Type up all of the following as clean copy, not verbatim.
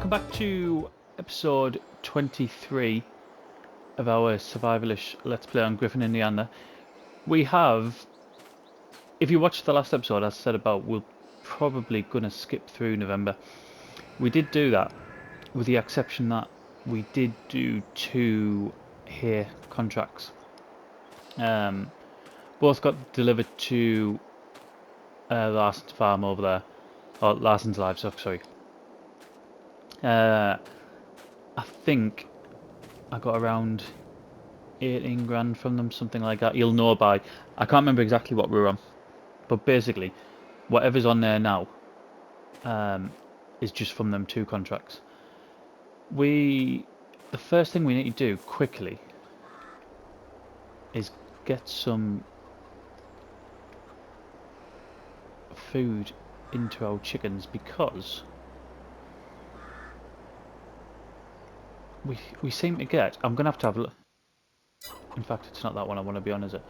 welcome back to episode 23 of our Suvival'ish Let's Play on Griffin Indiana. We have, if you watched the last episode, as I said about, we're probably going to skip through November. We did do that, with the exception that we did do 2 hay contracts. Both got delivered to Larson's farm over there, or Larson's livestock, sorry. I think I got around 18 grand from them, something like that. You'll know by, I can't remember exactly what we were on, but basically, whatever's on there now is just from them 2 contracts. The first thing we need to do quickly is get some food into our chickens, because we seem to get, I'm going to have a look. In fact, it's not that one I want to be on, is it?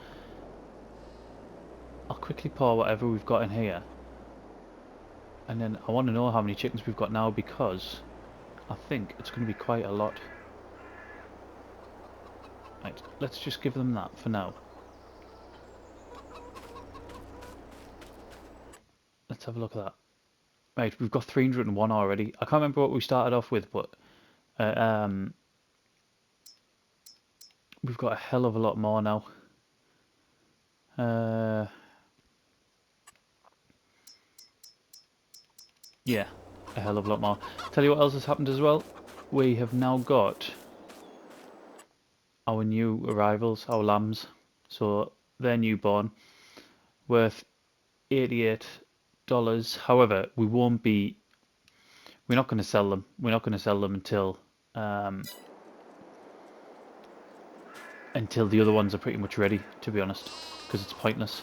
I'll quickly pour whatever we've got in here. And then I want to know how many chickens we've got now, because I think it's going to be quite a lot. Right, let's just give them that for now. Let's have a look at that. Right, we've got 301 already. I can't remember what we started off with, but we've got a hell of a lot more now. Yeah, a hell of a lot more. Tell you what else has happened as well. We have now got our new arrivals, our lambs. So they're newborn, worth $88. However, we're not going to sell them. We're not going to sell them until the other ones are pretty much ready, to be honest, because it's pointless.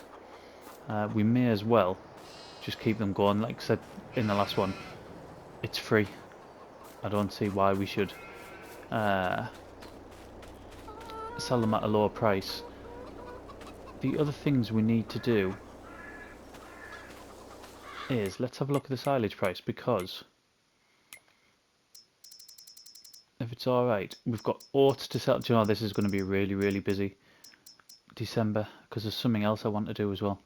We may as well just keep them going. Like I said in the last one, it's free. I don't see why we should sell them at a lower price. The other things we need to do is, let's have a look at the silage price, because if it's alright, we've got oats to sell. Do you know, this is going to be really, really busy December, because there's something else I want to do as well.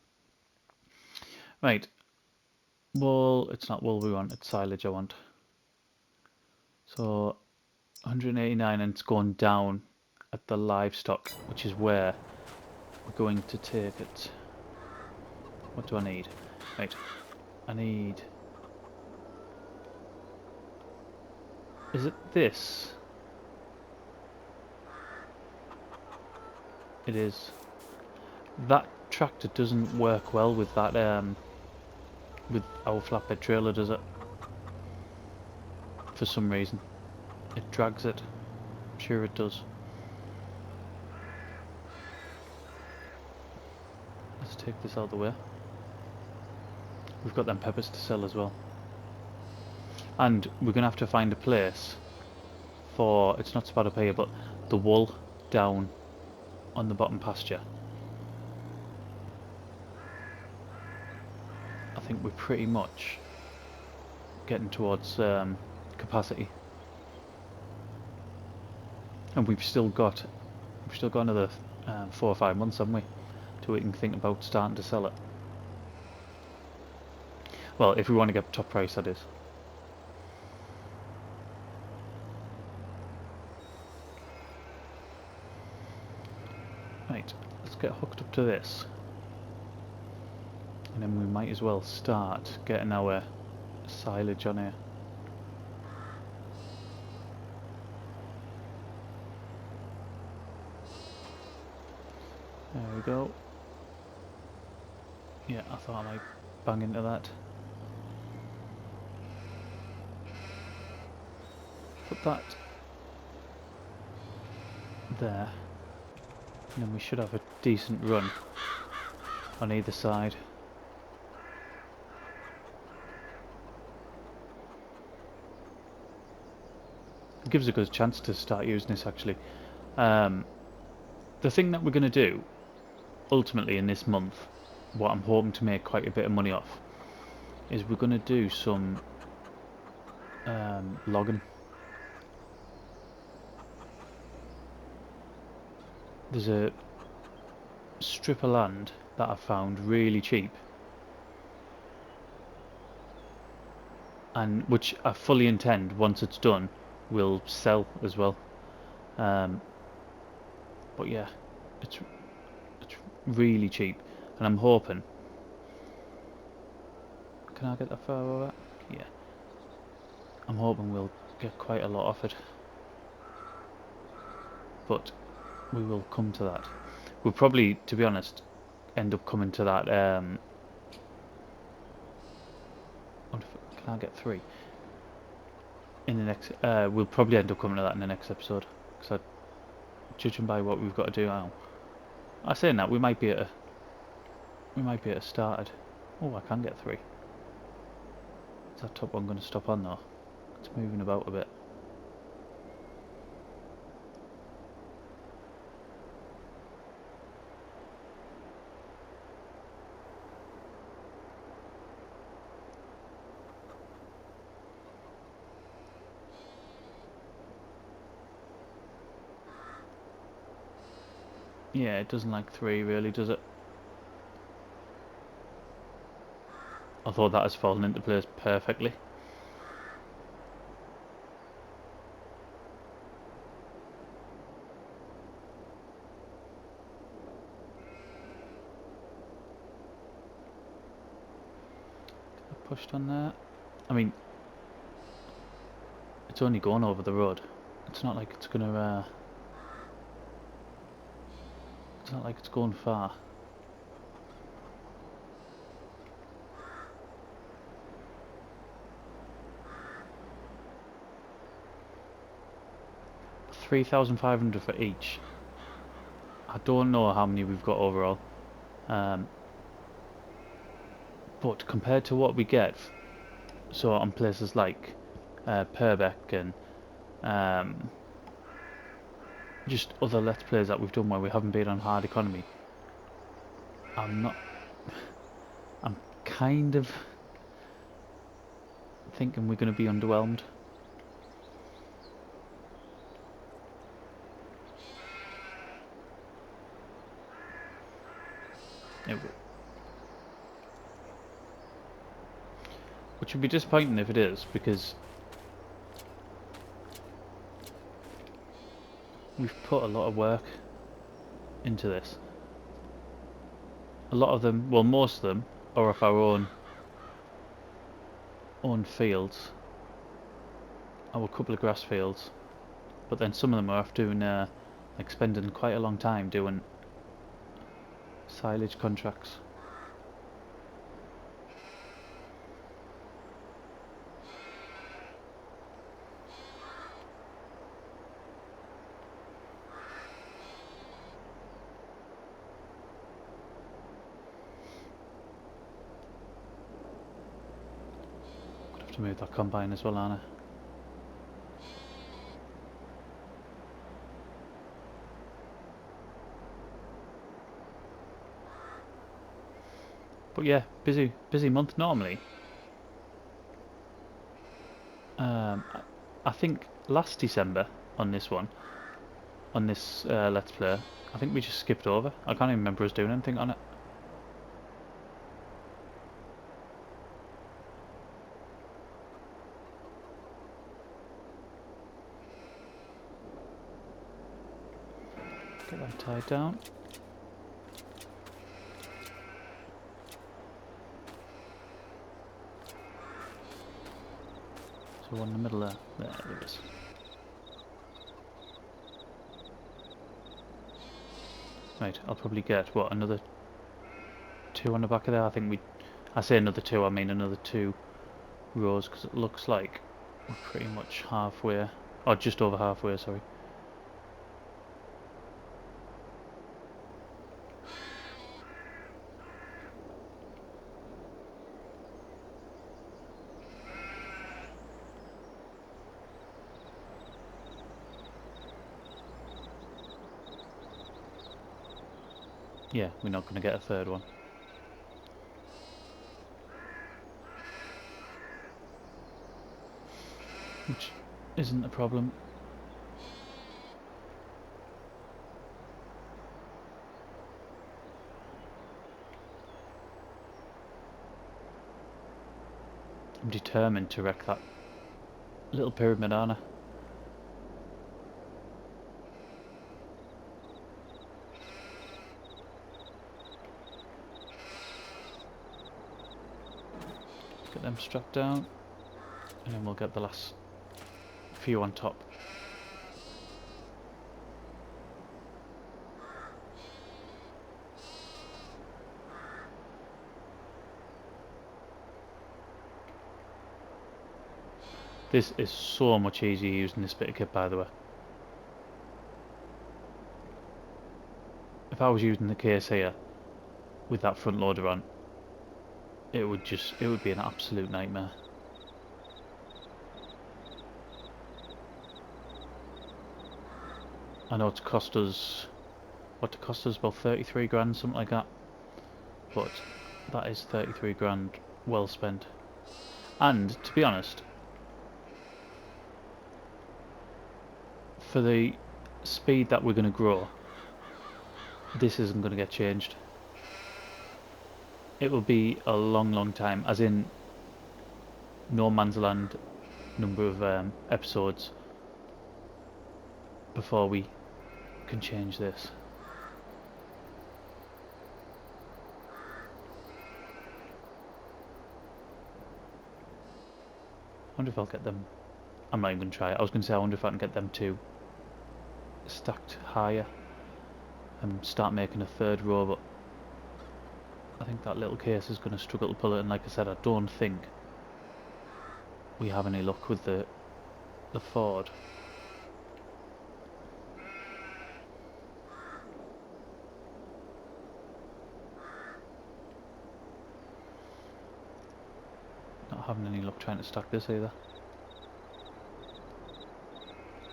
Right, wool, it's not wool we want, it's silage I want. So 189, and it's going down at the livestock, which is where we're going to take it. What do I need? Right, I need... Is it this? It is. That tractor doesn't work well with that, with our flatbed trailer, does it? For some reason. It drags it. I'm sure it does. Let's take this out of the way. We've got them peppers to sell as well. And we're going to have to find a place for, it's not Spadapaya, but the wool down on the bottom pasture. I think we're pretty much getting towards capacity. And we've still got another 4 or 5 months, haven't we, till we can think about starting to sell it. Well, if we want to get top price, that is. Right, let's get hooked up to this. And then we might as well start getting our silage on here. There we go. Yeah, I thought I might bang into that. Put that there. And then we should have a decent run on either side. It gives a good chance to start using this, actually. The thing that we're going to do ultimately in this month, what I'm hoping to make quite a bit of money off, is we're going to do some logging. There's a strip of land that I found really cheap, and which I fully intend, once it's done, will sell as well. But yeah, it's really cheap, and I'm hoping. Can I get that far over? Yeah. I'm hoping we'll get quite a lot off it, but we will come to that. We'll probably, to be honest, end up coming to that. Can I get 3 in the next? We'll probably end up coming to that in the next episode. Because judging by what we've got to do now, I saying that we might be at a started. Oh, I can get 3. Is that top one going to stop on though? It's moving about a bit. Yeah, it doesn't like 3 really, does it? Although that has fallen into place perfectly. I pushed on there. I mean, it's only going over the road. It's not like it's gonna. It's not like it's going far. $3,500 for each. I don't know how many we've got overall, but compared to what we get, so on places like Purbeck and just other Let's Plays that we've done where we haven't been on hard economy, I'm kind of thinking we're going to be underwhelmed. Which would be disappointing if it is, because we've put a lot of work into this. A lot of them, well, most of them are off our own fields, our couple of grass fields, but then some of them are off doing like spending quite a long time doing silage contracts. Could have to move that combine as well, Anna. But yeah, busy month normally. I think last December on this Let's Play, I think we just skipped over. I can't even remember us doing anything on it. Get that tied down. So one in the middle there. There it is. Right, I'll probably get, what, another 2 on the back of there? I say another 2, I mean another 2 rows, because it looks like we're pretty much halfway, or just over halfway, sorry. Yeah, we're not going to get a third one. which isn't a problem. I'm determined to wreck that little pyramid, aren't I? Get them strapped down, and then we'll get the last few on top. This is so much easier using this bit of kit, by the way. If I was using the case here with that front loader on, it would be an absolute nightmare. I know it's cost us, what it cost us, about 33 grand, something like that. But that is 33 grand well spent. And to be honest, for the speed that we're going to grow, this isn't going to get changed. It will be a long time, as in no man's land number of episodes before we can change this. I wonder if I'll get them. I'm not even going to try it. I was going to say I wonder if I can get them two stacked higher and start making a third row, but I think that little case is going to struggle to pull it, and like I said, I don't think we have any luck with the Ford. Not having any luck trying to stack this either.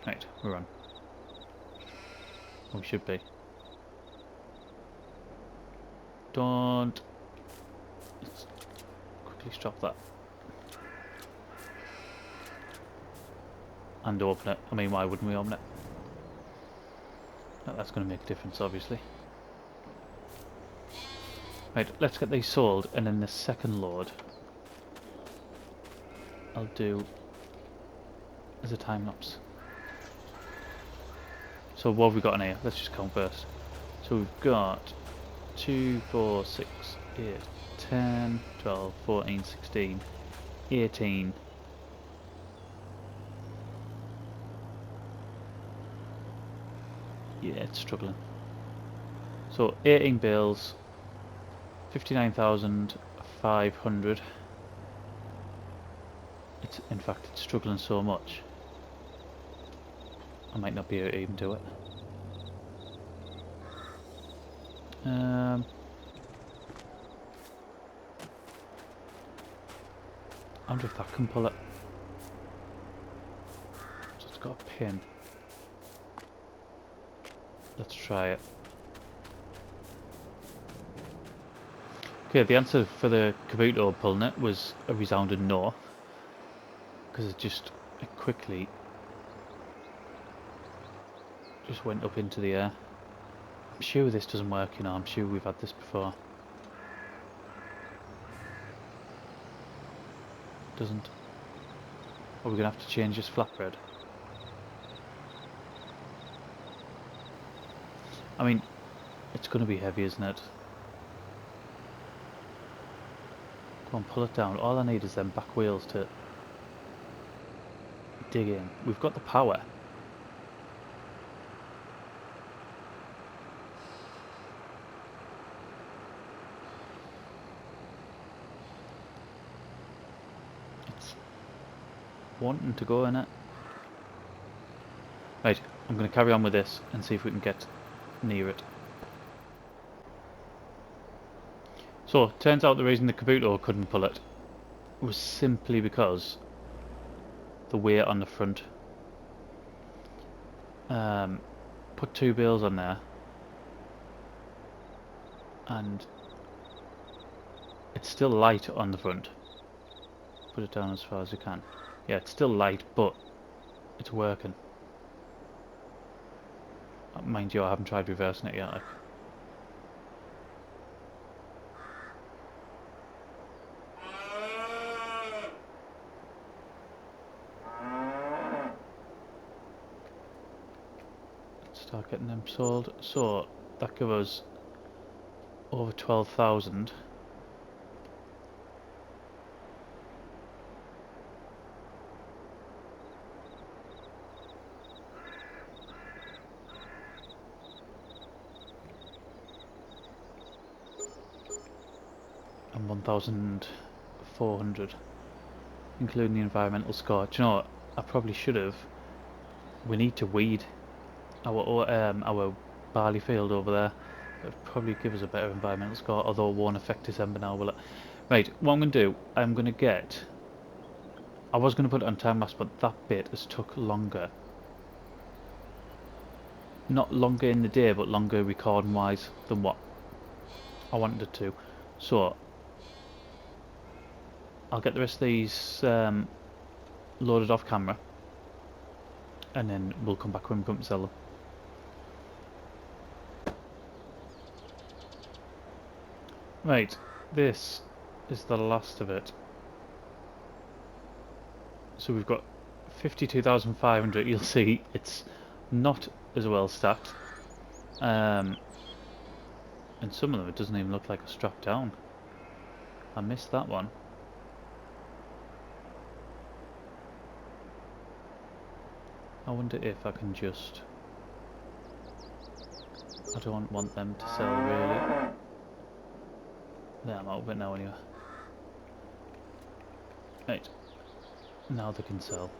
Right, we're on. We should be. Don't. Let's quickly stop that. And open it. I mean, why wouldn't we open it? That's going to make a difference, obviously. Right, let's get these sold, and then the second load I'll do as a time lapse. So what have we got in here? Let's just count first. So we've got 2, 4, 6, 8, 10, 12, 14, 16, 18. Yeah, it's struggling. So 18 bales, 59,500. In fact, it's struggling so much I might not be able to even do it. I wonder if that can pull it. So it's got a pin. Let's try it. Okay, the answer for the Kabuto pulling it was a resounding no, because it quickly just went up into the air. I'm sure this doesn't work, you know, I'm sure we've had this before. Doesn't. Are we gonna have to change this flatbread? I mean, it's gonna be heavy, isn't it? Come on, pull it down. All I need is them back wheels to dig in. We've got the power. It's wanting to go in it. Right, I'm going to carry on with this and see if we can get near it. So, turns out the reason the Kabuto couldn't pull it was simply because the weight on the front. Put 2 bales on there and it's still light on the front. Put it down as far as you can. Yeah, it's still light, but it's working. Mind you, I haven't tried reversing it yet. Like. Let's start getting them sold. So that gives us over 12,000. And 1,400, including the environmental score. Do you know what? I probably should have. We need to weed our barley field over there. It'll probably give us a better environmental score, although it won't affect December now, will it? Right, what I'm going to do, I'm going to get... I was going to put it on time lapse, but that bit has took longer. Not longer in the day, but longer recording wise than what I wanted it to. So, I'll get the rest of these loaded off camera, and then we'll come back when we come to sell them. Right, this is the last of it. So we've got 52,500. You'll see it's not as well stacked. And some of them it doesn't even look like a strap down. I missed that one. I wonder if I can just... I don't want them to sell really. There, I'm out of it now anyway. Right. Now they can sell.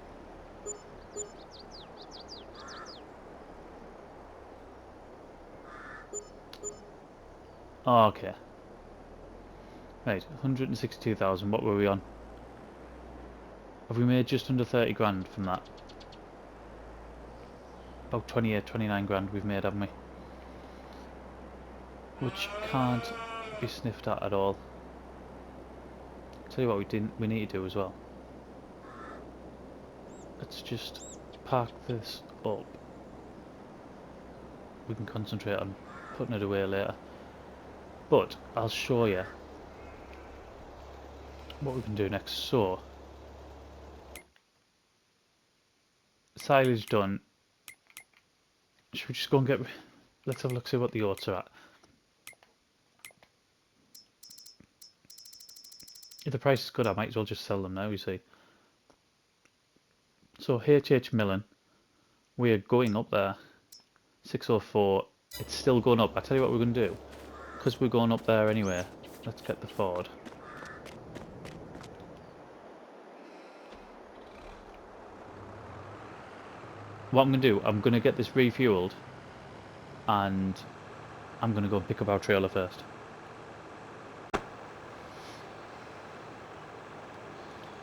Oh, okay. Right, 162,000. What were we on? Have we made just under 30 grand from that? About 28, 29 grand we've made, haven't we? Which can't be sniffed at all. Tell you what we need to do as well. Let's just park this up. We can concentrate on putting it away later. But I'll show you what we can do next. So, silage done. Should we just go and get... Let's have a look, see what the oats are at. If the price is good, I might as well just sell them now, you see. So, HH Millen, we are going up there. 604, it's still going up. I tell you what we're going to do. Because we're going up there anyway, let's get the Ford. What I'm going to do, I'm going to get this refueled, and I'm going to go and pick up our trailer first.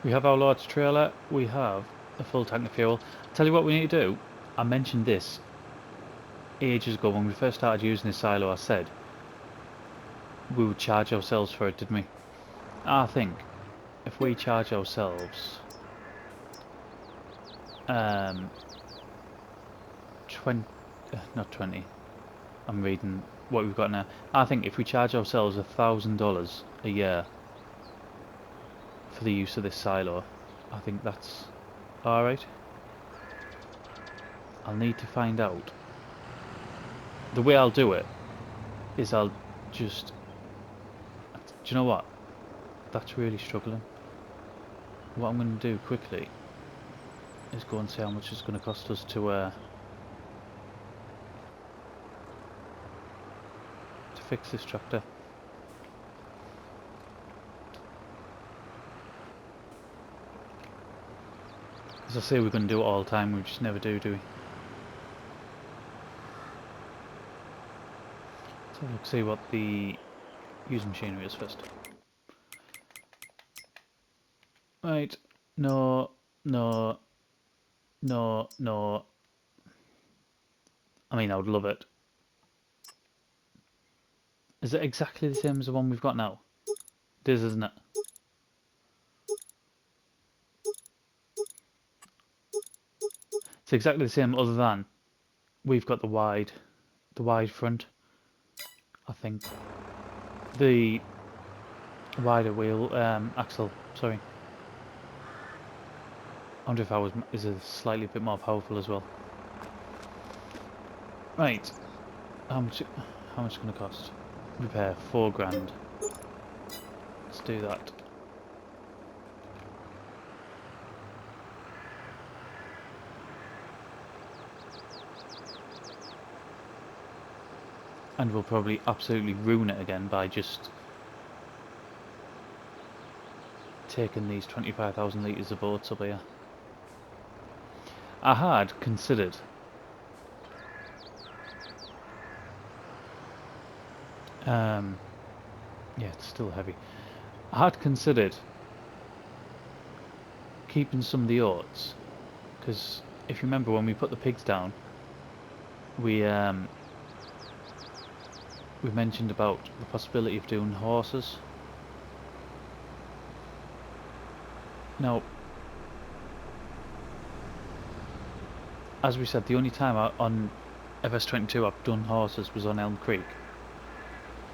We have our large trailer, we have a full tank of fuel. Tell you what we need to do, I mentioned this ages ago when we first started using this silo. I said we would charge ourselves for it, didn't we? I think if we charge ourselves 20, I'm reading what we've got now. I think if we charge ourselves $1,000 a year for the use of this silo, I think that's alright. I'll need to find out. The way I'll do it is I'll just... Do you know what? That's really struggling. What I'm going to do quickly is go and see how much it's going to cost us to fix this tractor. As I say, we're going to do it all the time, we just never do we? So let's see what the used machinery is first. Right, no. I mean, I would love it. Is it exactly the same as the one we've got now? It is, isn't it? It's exactly the same, other than we've got the wide front. I think the wider wheel axle. Sorry. I wonder if ours is a slightly bit more powerful as well. Right. How much going to cost? Repair, 4 grand. Let's do that. And we'll probably absolutely ruin it again by just taking these 25,000 litres of boats up here. I had considered yeah, it's still heavy. I had considered keeping some of the oats, because if you remember when we put the pigs down, we mentioned about the possibility of doing horses. Now, as we said, the only time on FS22 I've done horses was on Elm Creek,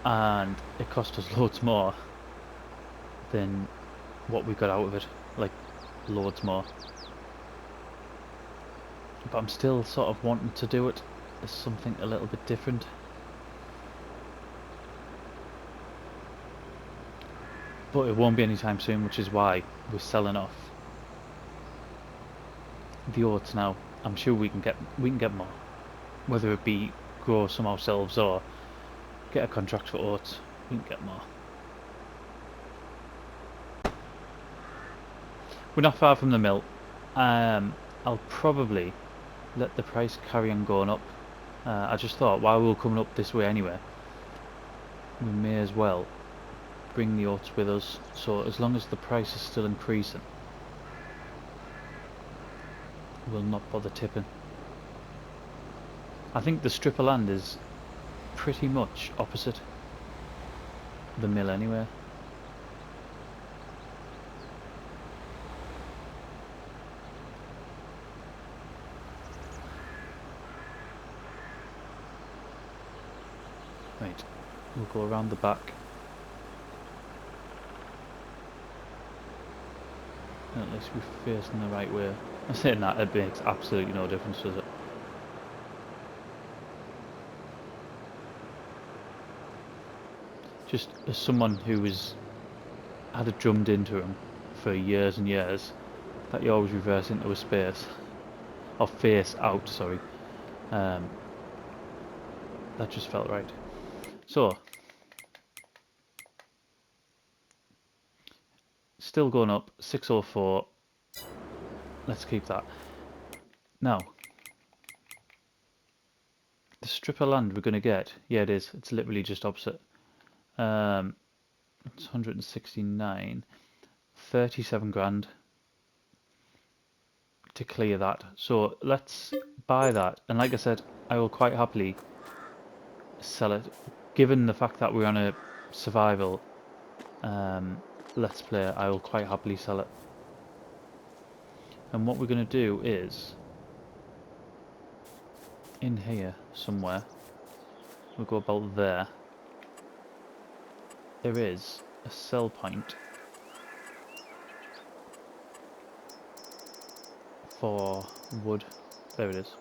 and it cost us loads more than what we got out of it, like loads more. But I'm still sort of wanting to do it as something a little bit different. But it won't be anytime soon, which is why we're selling off the oats now. I'm sure we can get more, whether it be grow some ourselves or get a contract for oats. We can get more. We're not far from the mill. I'll probably let the price carry on going up. I just thought while we were coming up this way anyway, we may as well bring the oats with us, so as long as the price is still increasing, we'll not bother tipping. I think the strip of land is pretty much opposite the mill anyway. Right, we'll go around the back. At least we're facing the right way. I'm saying that, it makes absolutely no difference, does it? Just as someone who had it drummed into him for years and years that you always reverse into a space, or face out, sorry. That just felt right. So, still going up, 604. Let's keep that. Now, the strip of land we're going to get, yeah, it is. It's literally just opposite. It's 169, 37 grand to clear that. So let's buy that. And like I said, I will quite happily sell it, given the fact that we're on a survival let's play. I will quite happily sell it. And what we're going to do is, in here somewhere, we'll go about there. There is a sell point for wood. There it is.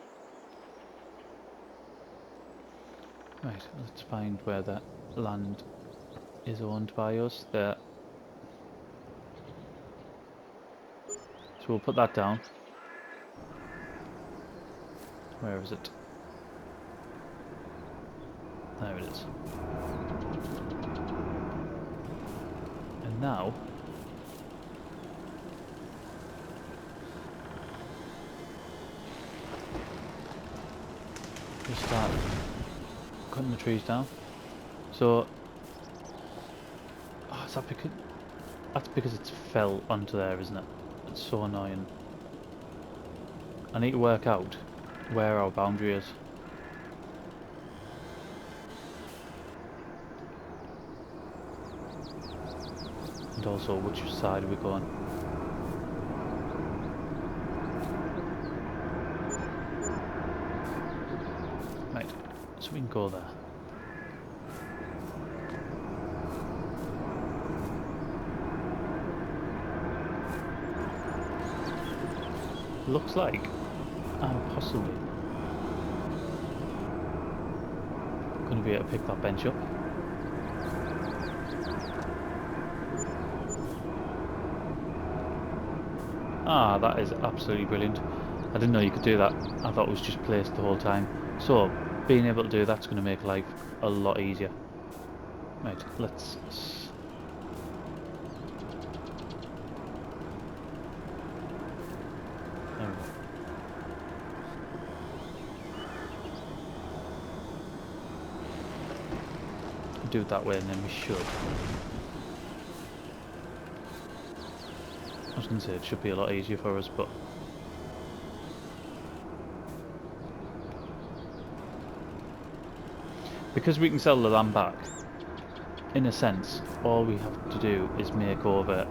Right, let's find where that land is owned by us. There. So we'll put that down. Where is it? There it is. And now we start cutting the trees down. So, oh, is that because that's because it's fell onto there, isn't it? It's so annoying. I need to work out where our boundary is. And also which side we're going. go there. Looks like I'm possibly going to be able to pick that bench up. Ah, that is absolutely brilliant. I didn't know you could do that. I thought it was just placed the whole time. So, being able to do that's going to make life a lot easier. Right, let's... There we go. Do it that way and then we should. I was going to say it should be a lot easier for us, but... Because we can sell the land back, in a sense, all we have to do is make over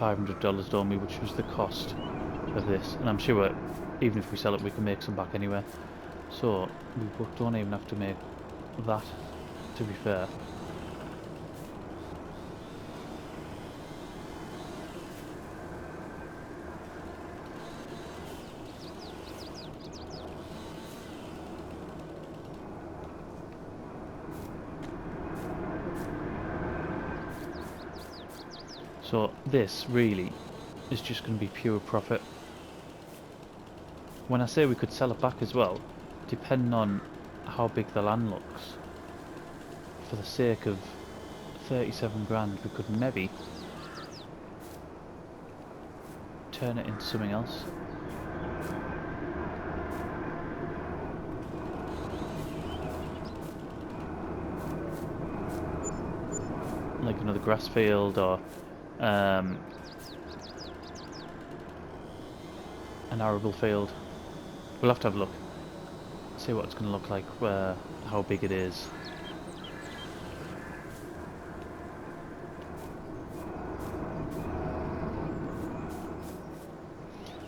$500, don't we, which was the cost of this. And I'm sure even if we sell it we can make some back anyway. So we don't even have to make that, to be fair. So this really is just going to be pure profit. When I say we could sell it back as well, depending on how big the land looks, for the sake of 37 grand we could maybe turn it into something else. Like another grass field or an arable field. We'll have to have a look, see what it's going to look like, how big it is.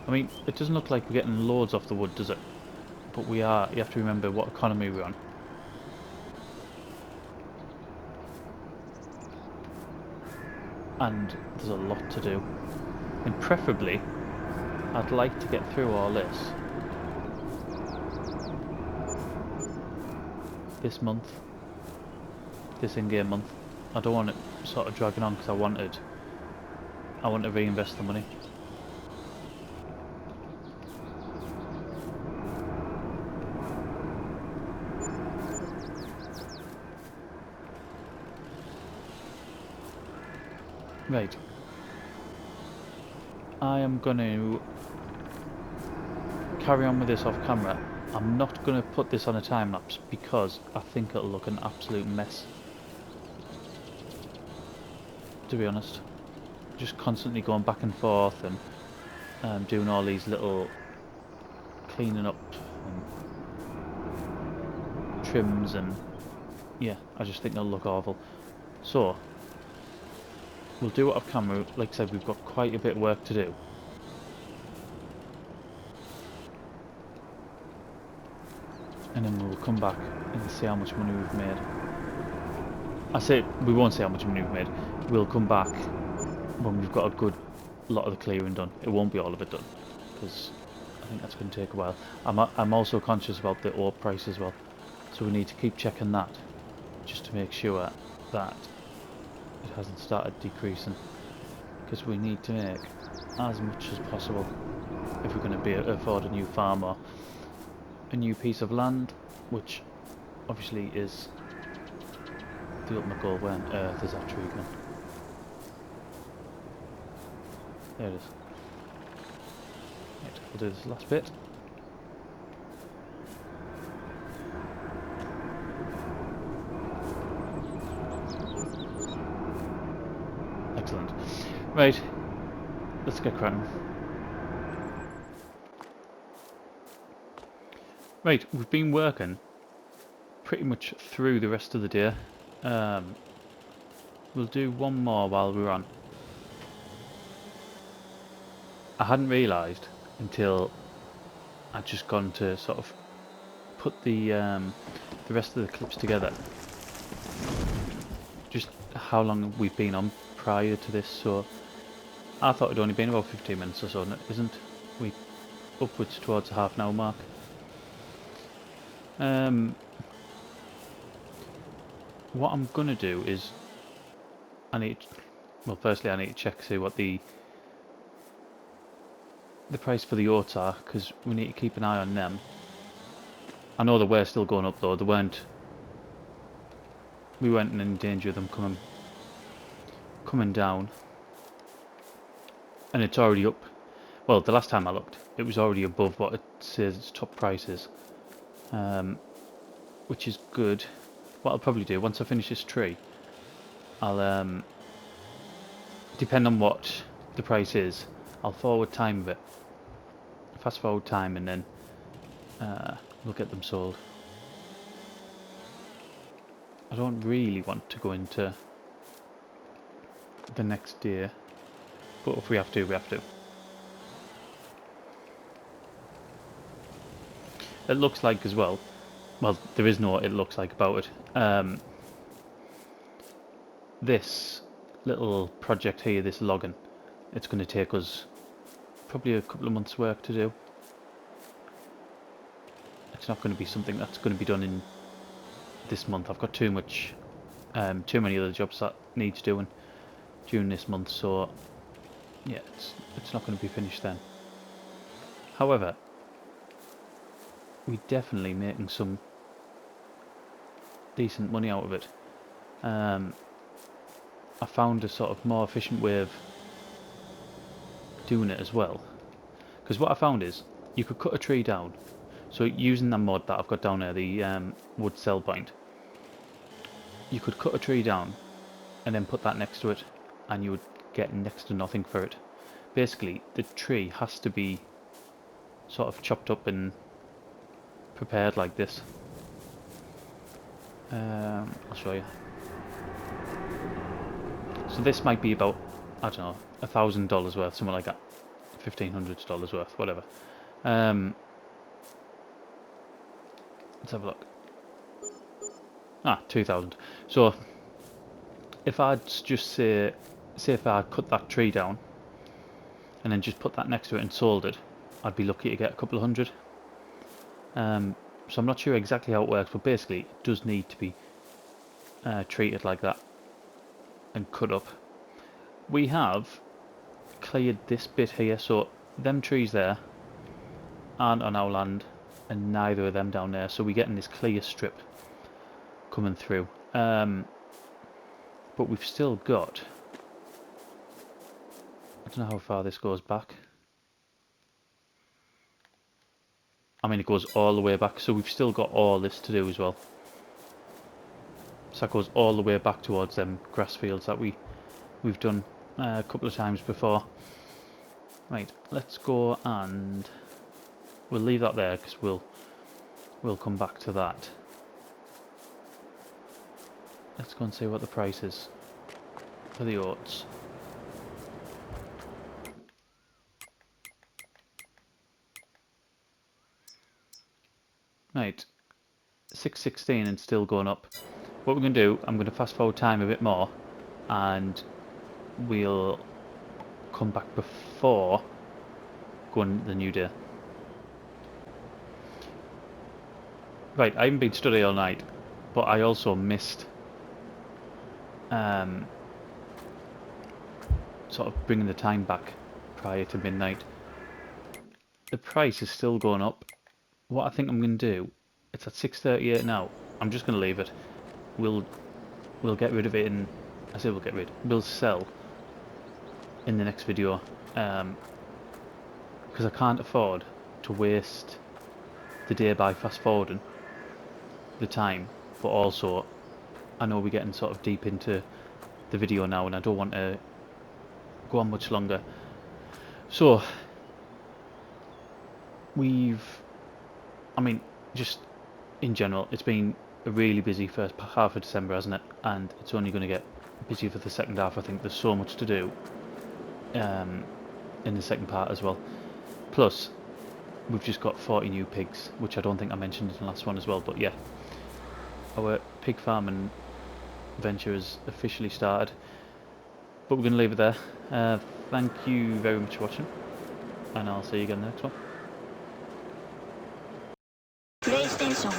I mean, it doesn't look like we're getting loads off the wood, does it? But we are. You have to remember what economy we're on. And there's a lot to do. And preferably, I'd like to get through all this month, this in-game month. I don't want it sort of dragging on because I want to reinvest the money. Right. I am going to carry on with this off camera. I'm not going to put this on a time lapse because I think it'll look an absolute mess. To be honest, just constantly going back and forth and doing all these little cleaning up and trims, and yeah, I just think it'll look awful. So we'll do it off camera. Like I said, we've got quite a bit of work to do. And then we'll come back and see how much money we've made. I say we won't say how much money we've made. We'll come back when we've got a good lot of the clearing done. It won't be all of it done, because I think that's going to take a while. I'm also conscious about the ore price as well, so we need to keep checking that, just to make sure that it hasn't started decreasing, because we need to make as much as possible if we're going to be able to afford a new farm or a new piece of land, which obviously is the ultimate goal when Earth is at treatment. There it is. Right, we'll do this last bit. Excellent. Right, let's get cracking. Right, we've been working pretty much through the rest of the day. We'll do one more while we're on. I hadn't realised until I'd just gone to sort of put the rest of the clips together, just how long we've been on prior to this. So I thought it'd only been about 15 minutes or so, and it isn't. We upwards towards the half an hour mark. What I'm gonna do is, well, firstly I need to check, see what the price for the oats are, because we need to keep an eye on them. I know they were still going up though. We weren't in danger of them coming down. And it's already up. Well, the last time I looked, it was already above what it says its top price is, which is good. What I'll probably do once I finish this tree, I'll depend on what the price is, I'll forward time of it, fast forward time, and then we'll get them sold. I don't really want to go into the next day, but if we have to, we have to. It looks like as well, there is no it looks like about it. This little project here, this logging, it's going to take us probably a couple of months work to do. It's not going to be something that's going to be done in this month. I've got too many other jobs that needs doing during this month, so yeah, it's not going to be finished then. However, we're definitely making some decent money out of it. I found a sort of more efficient way of doing it as well, because what I found is you could cut a tree down. So using the mod that I've got down there, the wood cell point, you could cut a tree down and then put that next to it, and you would get next to nothing for it. Basically, the tree has to be sort of chopped up and prepared like this. I'll show you. So this might be about, I don't know, $1,000 worth, something like that, $1,500 worth, whatever. Let's have a look. 2,000. So if I'd just say if I cut that tree down and then just put that next to it and sold it, I'd be lucky to get a couple of hundred. So I'm not sure exactly how it works, but basically it does need to be treated like that and cut up. We have cleared this bit here, so them trees there aren't on our land, and neither of them down there, so we're getting this clear strip coming through. But we've still got, I don't know how far this goes back. I mean, it goes all the way back, so we've still got all this to do as well. So that goes all the way back towards them grass fields that we've done a couple of times before. Right, let's go, and we'll leave that there because we'll come back to that. Let's go and see what the price is for the oats. Right, 6.16 and still going up. What we're going to do, I'm going to fast forward time a bit more, and we'll come back before going the new day. Right, I haven't been studying all night, but I also missed sort of bringing the time back prior to midnight. The price is still going up. What I think I'm going to do, it's at 6.38 now. I'm just going to leave it. We'll get rid of it in, I say we'll sell in the next video, because I can't afford to waste the day by fast forwarding the time, but also I know we're getting sort of deep into the video now, and I don't want to go on much longer. So I mean, just in general, it's been a really busy first half of December, hasn't it? And it's only going to get busy for the second half. I think there's so much to do in the second part as well. Plus, we've just got 40 new pigs, which I don't think I mentioned in the last one as well, but yeah. Our pig farming venture has officially started. But we're going to leave it there. Thank you very much for watching, and I'll see you again next one. PlayStation